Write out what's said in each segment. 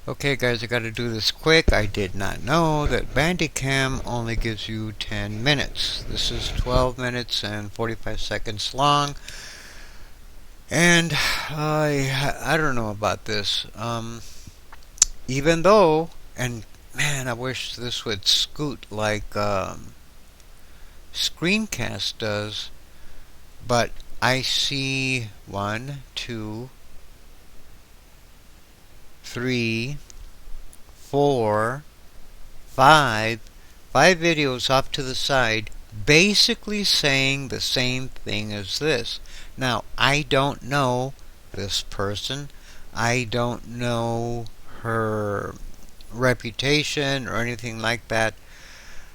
Okay guys, I gotta do this quick. I did not know that Bandicam only gives you 10 minutes. This is 12 minutes and 45 seconds long. And I don't know about this. Even though, and man, I wish this would scoot like Screencast does, but I see one, two, three, four, five videos off to the side basically saying the same thing as this. Now, I don't know this person. I don't know her reputation or anything like that.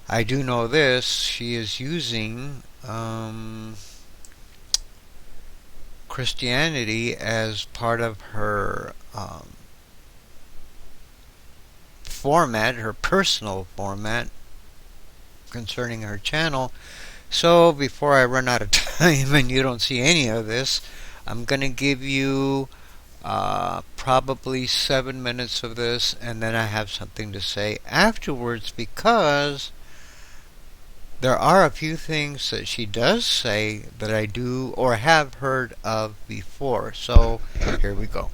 I do know this. She is using Christianity as part of her format, her personal format concerning her channel. So before I run out of time and you don't see any of this, I'm going to give you probably 7 minutes of this, and then I have something to say afterwards, because there are a few things that she does say that I do or have heard of before. So here we go.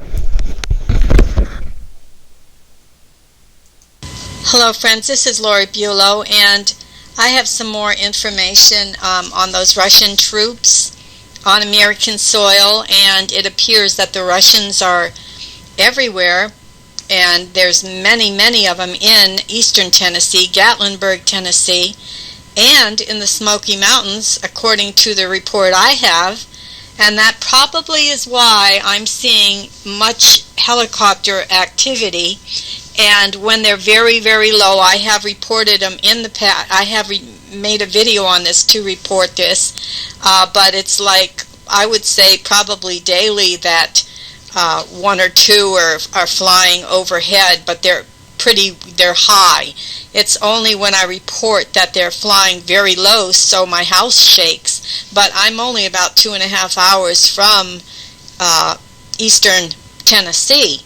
Hello friends, this is Lori Bulow, and I have some more information on those Russian troops on American soil, and it appears that the Russians are everywhere, and there's many of them in eastern Tennessee, Gatlinburg, Tennessee, and in the Smoky Mountains, according to the report I have. And that probably is why I'm seeing much helicopter activity. And when they're very low, I have reported them in the past. I have made a video on this to report this, but it's like, I would say probably daily that one or two are flying overhead, but they're high. It's only when I report that they're flying very low, so my house shakes. But I'm only about 2.5 hours from eastern Tennessee,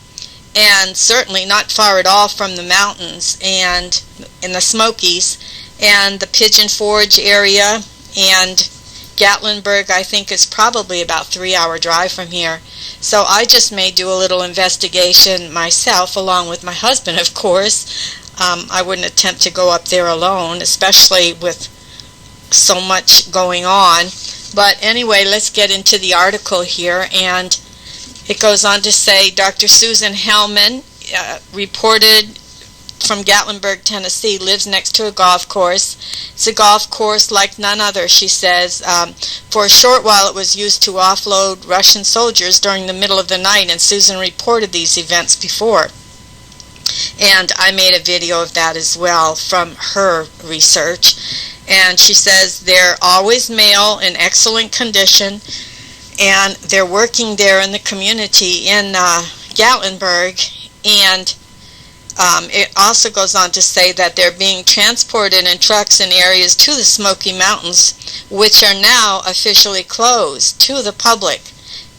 and certainly not far at all from the mountains and in the Smokies and the Pigeon Forge area. And Gatlinburg, I think, is probably about 3-hour drive from here. So I just may do a little investigation myself, along with my husband, of course. I wouldn't attempt to go up there alone, especially with so much going on. But anyway, let's get into the article here. And it goes on to say Dr. Susan Hellman, reported from Gatlinburg, Tennessee, lives next to a golf course. It's a golf course like none other, she says. For a short while it was used to offload Russian soldiers during the middle of the night, and Susan reported these events before. And I made a video of that as well from her research. And she says they're always male, in excellent condition, and they're working there in the community in Gatlinburg. And it also goes on to say that they're being transported in trucks in areas to the Smoky Mountains, which are now officially closed to the public.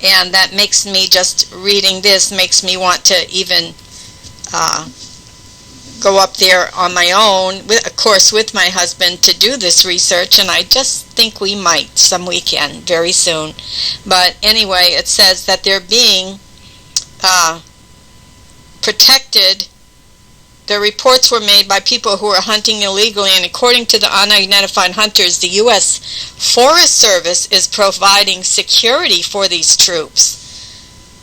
And that makes me, just reading this, makes me want to even go up there on my own, of course with my husband, to do this research, and I just think we might some weekend very soon. But anyway, it says that they're being protected. The reports were made by people who are hunting illegally, and according to the unidentified hunters, the U.S. Forest Service is providing security for these troops.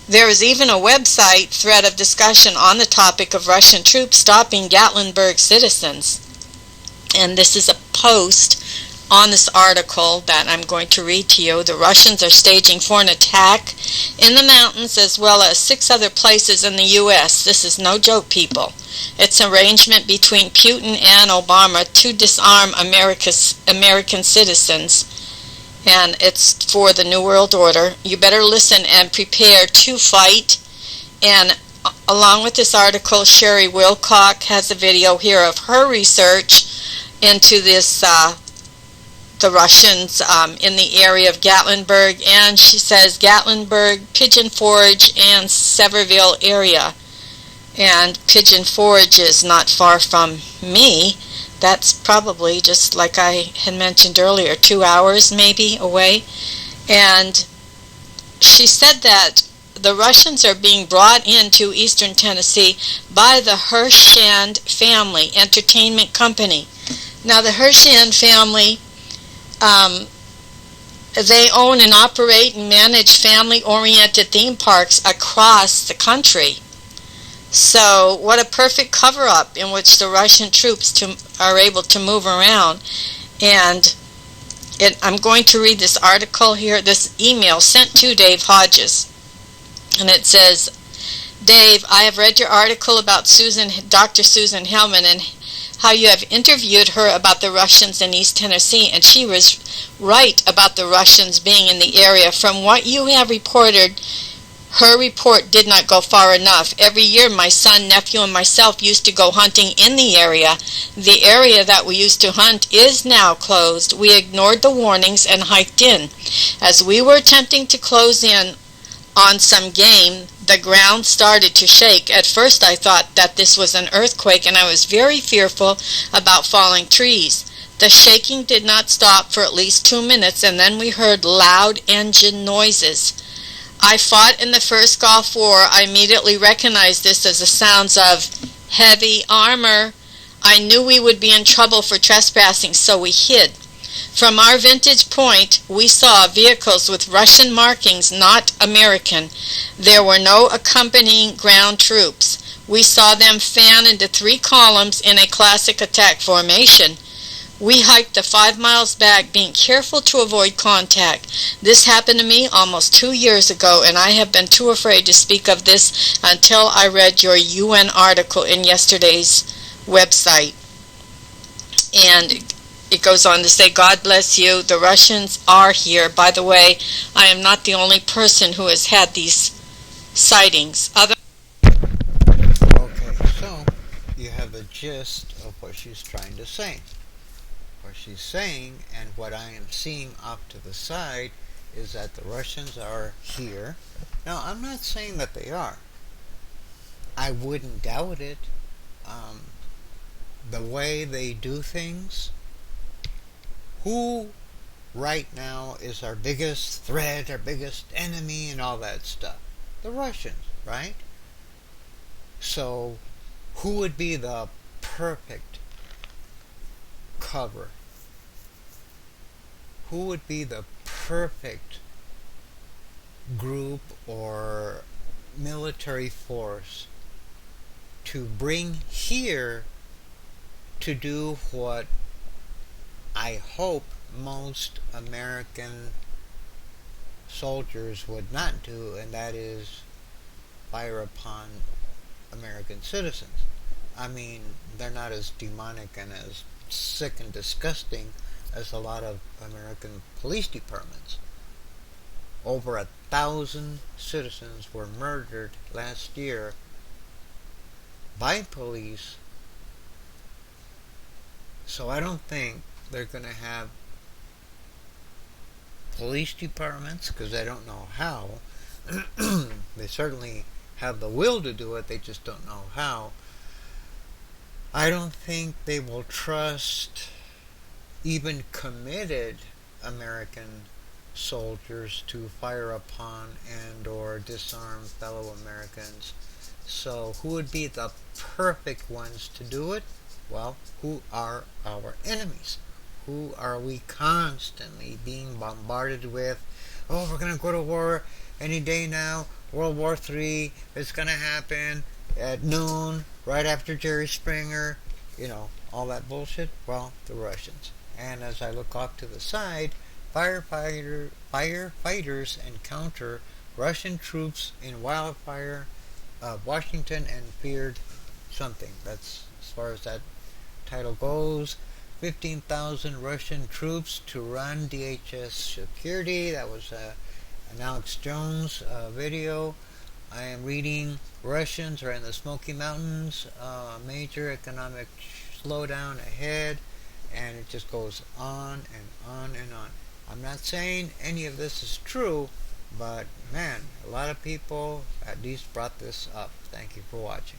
There is even a website thread of discussion on the topic of Russian troops stopping Gatlinburg citizens. And this is a post on this article that I'm going to read to you. The Russians are staging for an attack in the mountains as well as 6 other places in the U.S. This is no joke, people. It's an arrangement between Putin and Obama to disarm American citizens. And it's for the New World Order. You better listen and prepare to fight. And along with this article, Sherry Wilcock has a video here of her research into this, the Russians in the area of Gatlinburg. And she says Gatlinburg, Pigeon Forge, and Sevierville area. and Pigeon Forge is not far from me. That's probably, just like I had mentioned earlier, 2 hours maybe away. And she said that the Russians are being brought into eastern Tennessee by the Hershand Family Entertainment Company. Now, the Hershand family, they own and operate and manage family-oriented theme parks across the country. So, what a perfect cover-up in which the Russian troops are able to move around. And I'm going to read this article here, this email sent to Dave Hodges. And it says, Dave, I have read your article about Dr. Susan Hellman and how you have interviewed her about the Russians in East Tennessee, and she was right about the Russians being in the area. From what you have reported, her report did not go far enough. Every year my son, nephew, and myself used to go hunting in the area. The area that we used to hunt is now closed. We ignored the warnings and hiked in. As we were attempting to close in on some game, the ground started to shake. At first I thought that this was an earthquake, and I was very fearful about falling trees. The shaking did not stop for at least 2 minutes, and then we heard loud engine noises. I fought in the first Gulf War. I immediately recognized this as the sounds of heavy armor. I knew we would be in trouble for trespassing, so we hid. From our vantage point, we saw vehicles with Russian markings, not American. There were no accompanying ground troops. We saw them fan into 3 columns in a classic attack formation. We hiked the 5 miles back, being careful to avoid contact. This happened to me almost 2 years ago, and I have been too afraid to speak of this until I read your UN article in yesterday's website. And it goes on to say, God bless you. The Russians are here. By the way, I am not the only person who has had these sightings. Okay, so you have a gist of what she's trying to say. What she's saying, and what I am seeing off to the side, is that the Russians are here. Now, I'm not saying that they are. I wouldn't doubt it. The way they do things, who right now is our biggest threat, our biggest enemy, and all that stuff? The Russians, right? So, who would be the perfect cover? Who would be the perfect group or military force to bring here to do what I hope most American soldiers would not do, and that is fire upon American citizens? I mean, they're not as demonic and as sick and disgusting as a lot of American police departments. Over 1,000 citizens were murdered last year by police. So I don't think they're going to have police departments, because I don't know how. They certainly have the will to do it, they just don't know how. I don't think they will trust even committed American soldiers to fire upon and or disarm fellow Americans. So who would be the perfect ones to do it? Well, who are our enemies? Who are we constantly being bombarded with? Oh, we're going to go to war any day now. World War III is going to happen at noon, right after Jerry Springer. You know, all that bullshit. Well, the Russians. And as I look off to the side, firefighters encounter Russian troops in wildfire Washington and feared something. That's as far as that title goes. 15,000 Russian troops to run DHS security. That was an Alex Jones video. I am reading Russians are in the Smoky Mountains. Major economic slowdown ahead. And it just goes on and on and on. I'm not saying any of this is true, but man, a lot of people at least brought this up. Thank you for watching.